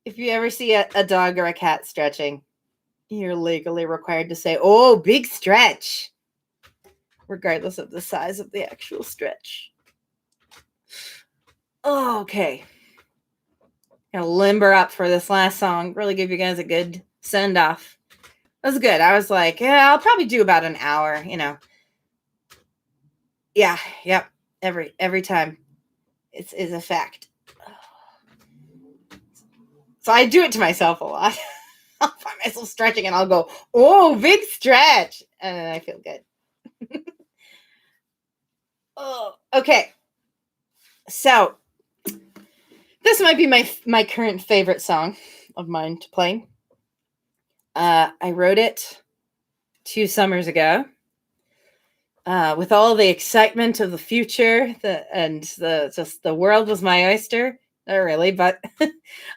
If you ever see a dog or a cat stretching, you're legally required to say, "Oh, big stretch," regardless of the size of the actual stretch. Oh, okay. Gonna limber up for this last song. Really give you guys a good send off. That was good. I was like, yeah, I'll probably do about an hour, you know. Yeah, yep. Every time. It's a fact. So I do it to myself a lot. I'll find myself stretching and I'll go, "Oh, big stretch." And then I feel good. Oh, okay. So this might be my current favorite song of mine to play. I wrote it 2 summers ago. With all the excitement of the future, the world was my oyster. Not really, but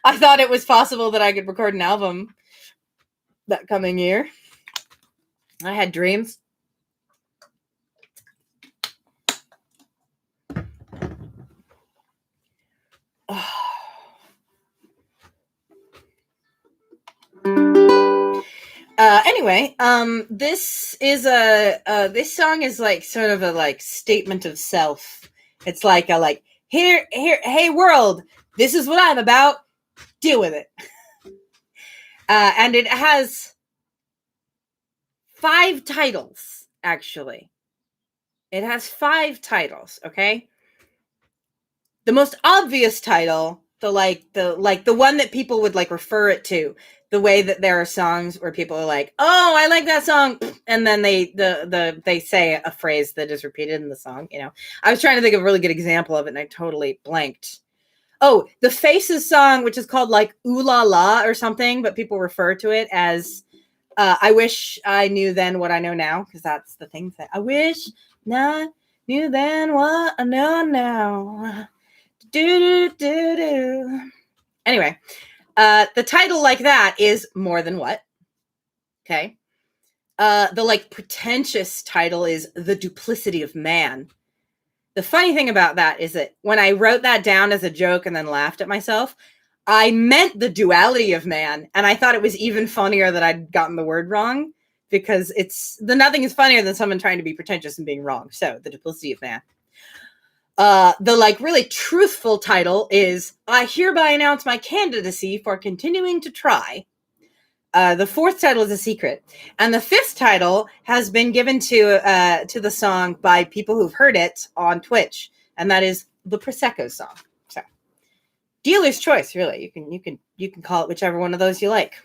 I thought it was possible that I could record an album that coming year. I had dreams. Anyway, this is this song is like sort of a like statement of self. It's like here, hey world, this is what I'm about. Deal with it. And it has 5 titles, actually. It has 5 titles, okay? The most obvious title, the one that people would like refer it to, the way that there are songs where people are like, "Oh, I like that song," and then they say a phrase that is repeated in the song, you know. I was trying to think of a really good example of it and I totally blanked. Oh, the Faces song, which is called like "Ooh La La" or something, but people refer to it as "I wish I knew then what I know now," because that's the thing that I wish I knew then what I know now. Anyway, the title like that is More Than What. Okay. The like pretentious title is The Duplicity of Man. The funny thing about that is that when I wrote that down as a joke and then laughed at myself, I meant the duality of man. And I thought it was even funnier that I'd gotten the word wrong, because nothing is funnier than someone trying to be pretentious and being wrong. So The Duplicity of Man. The like really truthful title is I hereby announce my candidacy for continuing to try. The 4th title is a secret, and the 5th title has been given to the song by people who've heard it on Twitch, and that is the Prosecco song. So, dealer's choice, really. You can call it whichever one of those you like.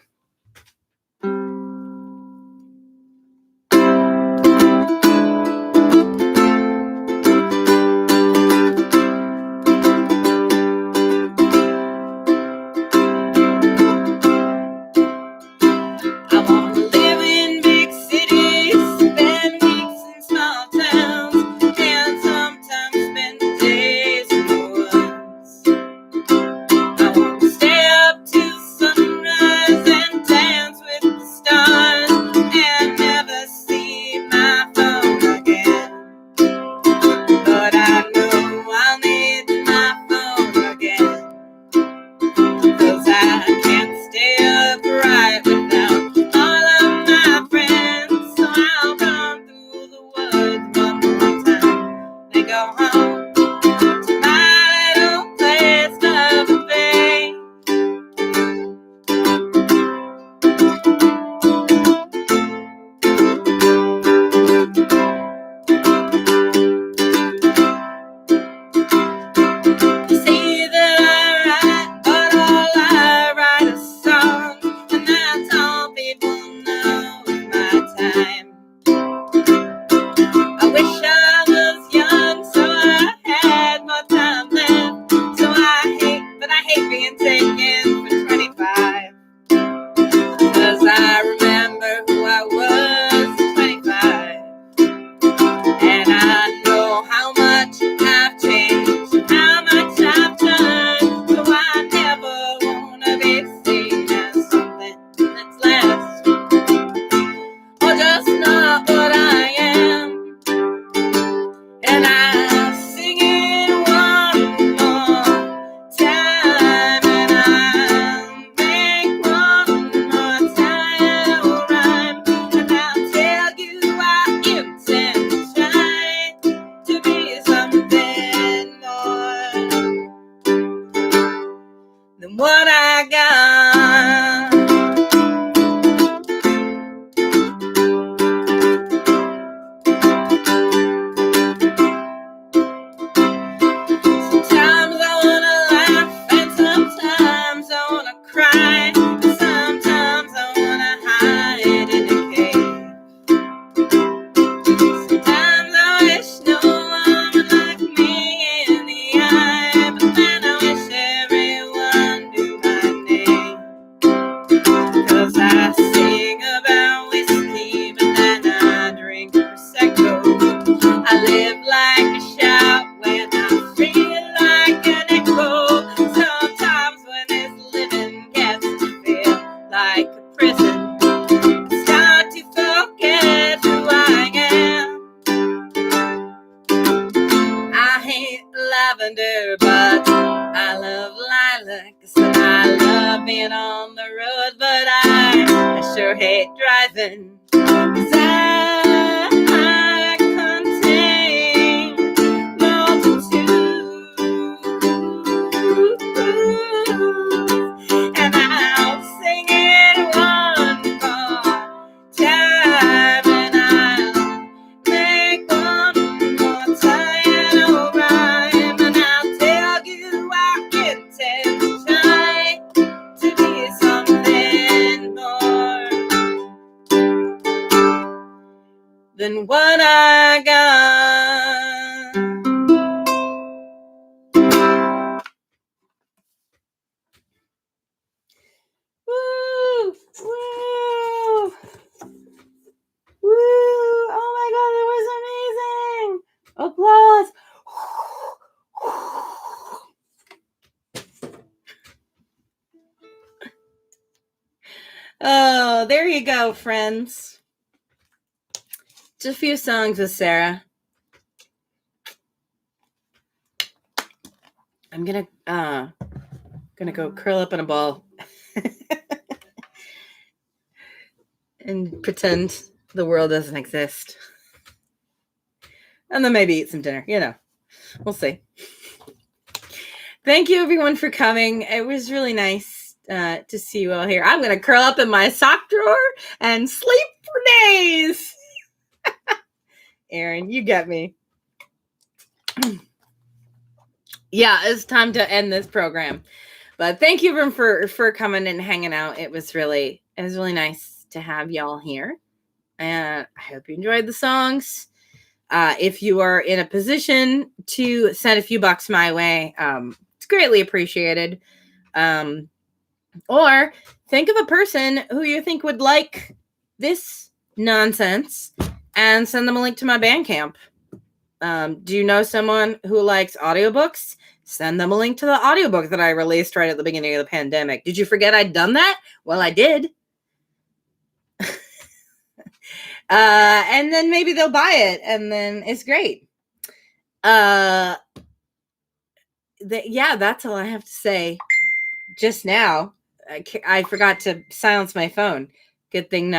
lavender, but I love lilacs, and I love being on the road, but I sure hate driving. 'Cause I contain multitudes, and I'll sing it one more time, and I'll make one more piano rhyme, and I'll tell you I intend to try to be something more than what I got. Woo! Woo! Woo! Oh my God, that was amazing! Applause! Oh, there you go, friends. Just a few songs with Sarah. I'm gonna go curl up in a ball and pretend the world doesn't exist. And then maybe eat some dinner. You know, we'll see. Thank you, everyone, for coming. It was really nice to see you all here. I'm going to curl up in my sock drawer and sleep for days. Aaron, you get me. Yeah, it's time to end this program. But thank you for coming and hanging out. It was really nice to have y'all here. And I hope you enjoyed the songs. If you are in a position to send a few bucks my way, it's greatly appreciated. Or think of a person who you think would like this nonsense and send them a link to my Bandcamp. Do you know someone who likes audiobooks? Send them a link to the audiobook that I released right at the beginning of the pandemic. Did you forget I'd done that? Well, I did. And then maybe they'll buy it, and then it's great. Yeah, that's all I have to say. Just now, I forgot to silence my phone. Good thing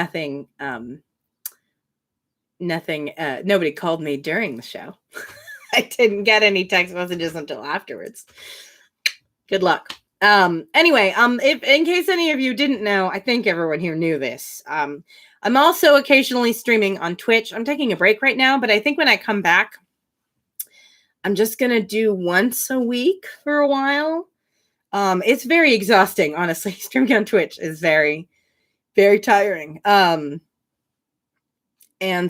nobody called me during the show. I didn't get any text messages until afterwards. Good luck. Anyway, if in case any of you didn't know, I think everyone here knew this. I'm also occasionally streaming on Twitch. I'm taking a break right now, but I think when I come back, I'm just gonna do once a week for a while. It's very exhausting, honestly. Streaming on Twitch is very, very tiring. And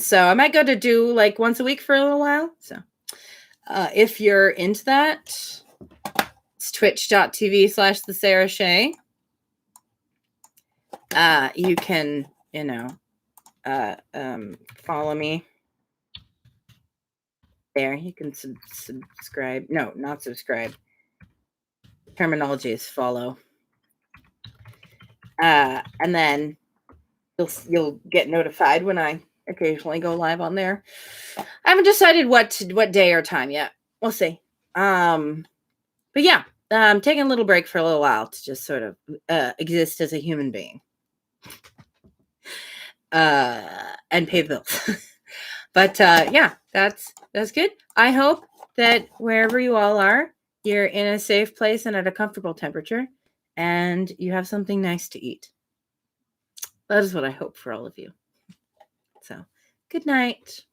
so I might go to do like once a week for a little while. So if you're into that, it's twitch.tv/thesarahshay. You can, follow me there. You can subscribe. No, not subscribe. Terminology is follow. And then you'll get notified when I occasionally go live on there. I haven't decided what day or time yet. We'll see. But yeah, I'm taking a little break for a little while to just sort of exist as a human being. And pay the bills. But yeah, that's good. I hope that wherever you all are, you're in a safe place and at a comfortable temperature, and you have something nice to eat. That is what I hope for all of you. So, good night.